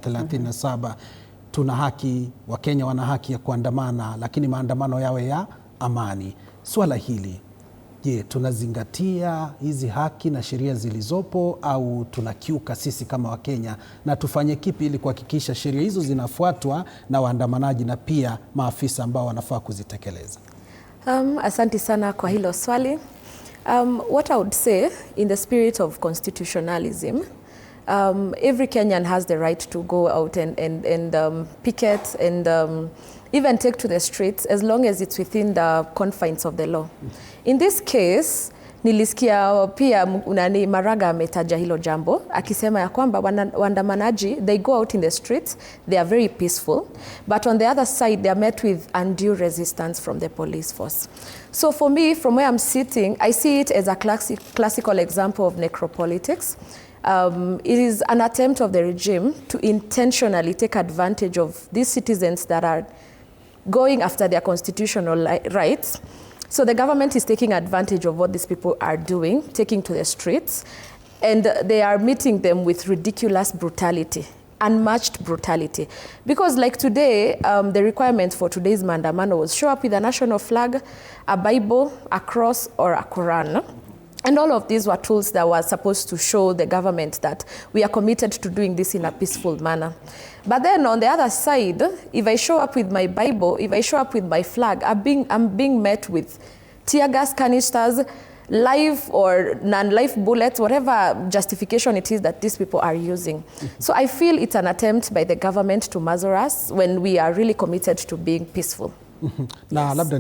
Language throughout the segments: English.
37 tuna haki, Wakenya wana haki ya kuandamana, lakini maandamano yawe ya amani. Swala hili, je, tunazingatia hizi haki na sheria zilizopo au tunakiuka sisi kama Wakenya, na tufanye kipi ili kuhakikisha sheria hizo zinafuatwa na waandamanaji na pia maafisa ambao wanafaa kuzitekeleza? Asante sana kwa hilo swali. What I would say, in the spirit of constitutionalism, every Kenyan has the right to go out and picket and even take to the streets as long as it's within the confines of the law. In this case, nilisikia pia Maraga ametaja hilo jambo akisema ya kwamba waandamanaji, they go out in the streets, they are very peaceful, but on the other side they are met with undue resistance from the police force. So for me, from where I'm sitting, I see it as a classical example of necropolitics. It is an attempt of the regime to intentionally take advantage of these citizens that are going after their constitutional rights. So the government is taking advantage of what these people are doing, taking to the streets, and they are meeting them with ridiculous brutality, unmatched brutality. Because like today, the requirement for today's maandamano was show up with a national flag, a Bible, a cross, or a Quran. And all of these were tools that were supposed to show the government that we are committed to doing this in a peaceful manner. But then on the other side, if I show up with my Bible, if I show up with my flag, I'm being met with tear gas canisters, live or non-live bullets, whatever justification it is that these people are using. So I feel it's an attempt by the government to muzzle us when we are really committed to being peaceful. Na yes. Labda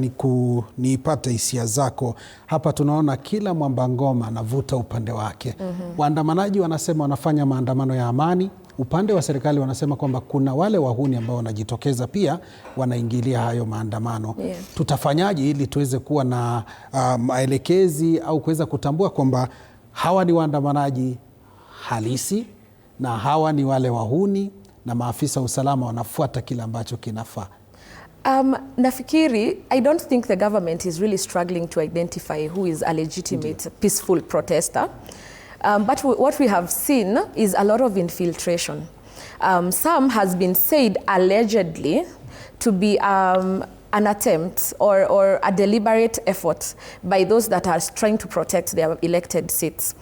nipate hisia zako. Hapa tunaona kila mwamba ngoma anavuta upande wake. Waandamanaji wanasema wanafanya maandamano ya amani. Upande wa serikali wanasema kwamba kuna wale wahuni ambao wanajitokeza pia wanaingilia hayo maandamano. Yeah. Tutafanyaje ili tuweze kuwa na maelekezi au kuweza kutambua kwamba hawa ni waandamanaji halisi na hawa ni wale wahuni na maafisa usalama wanafuata kila ambacho kinafaa? Nafikiri, I don't think the government is really struggling to identify who is a legitimate, peaceful protester. But what we have seen is a lot of infiltration. Some has been said allegedly to be an attempt or a deliberate effort by those that are trying to protect their elected seats.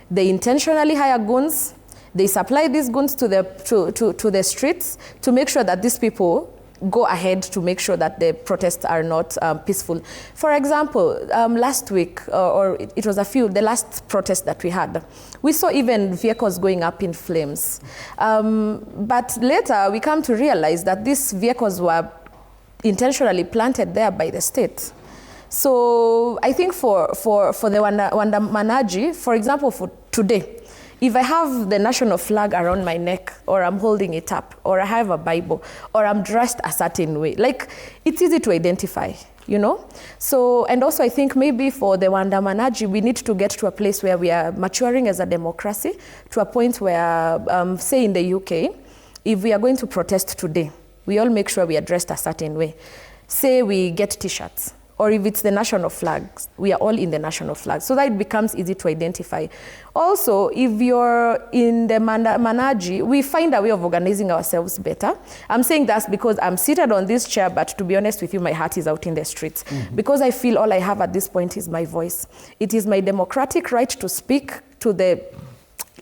They intentionally hire goons. They supply these goons to the streets to make sure that these people go ahead to make sure that the protests are not peaceful. For example, last week, or it was the last protest that we had, we saw even vehicles going up in flames. But later we come to realize that these vehicles were intentionally planted there by the state. So I think for the waandamanaji, for example, for today, if I have the national flag around my neck, or I'm holding it up, or I have a Bible, or I'm dressed a certain way, like, it's easy to identify, you know? So, and also I think maybe for the waandamanaji, we need to get to a place where we are maturing as a democracy, to a point where, say in the UK, if we are going to protest today, we all make sure we are dressed a certain way. Say we get t-shirts. Or if it's the national flags, we are all in the national flag, so that it becomes easy to identify. Also, if you're in the manaji, we find a way of organizing ourselves better. I'm saying that's because I'm seated on this chair, but to be honest with you, my heart is out in the streets. Because I feel all I have at this point is my voice. It is my democratic right to speak to the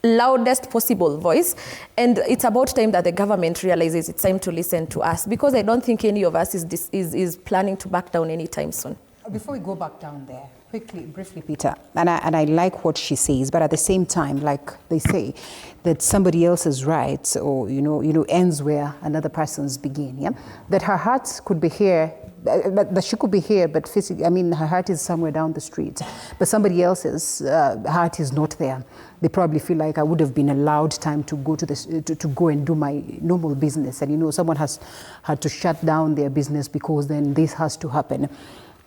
loudest possible voice, and it's about time that the government realizes it's time to listen to us, because I don't think any of us is planning to back down anytime soon. Before we go back down there, briefly, Peter, and I like what she says, but at the same time, like they say, that somebody else's rights, or ends where another person's begin. Yeah, that her heart could be here. That she could be here, but physically, I mean, her heart is somewhere down the street, but somebody else's heart is not there. They probably feel like I would have been allowed time to go to go and do my normal business, and someone has had to shut down their business because then this has to happen.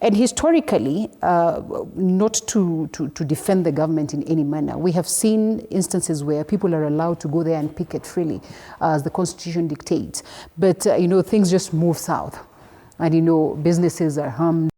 And historically, not to defend the government in any manner, we have seen instances where people are allowed to go there and picket freely, as the Constitution dictates. But things just move south. And businesses are harmed.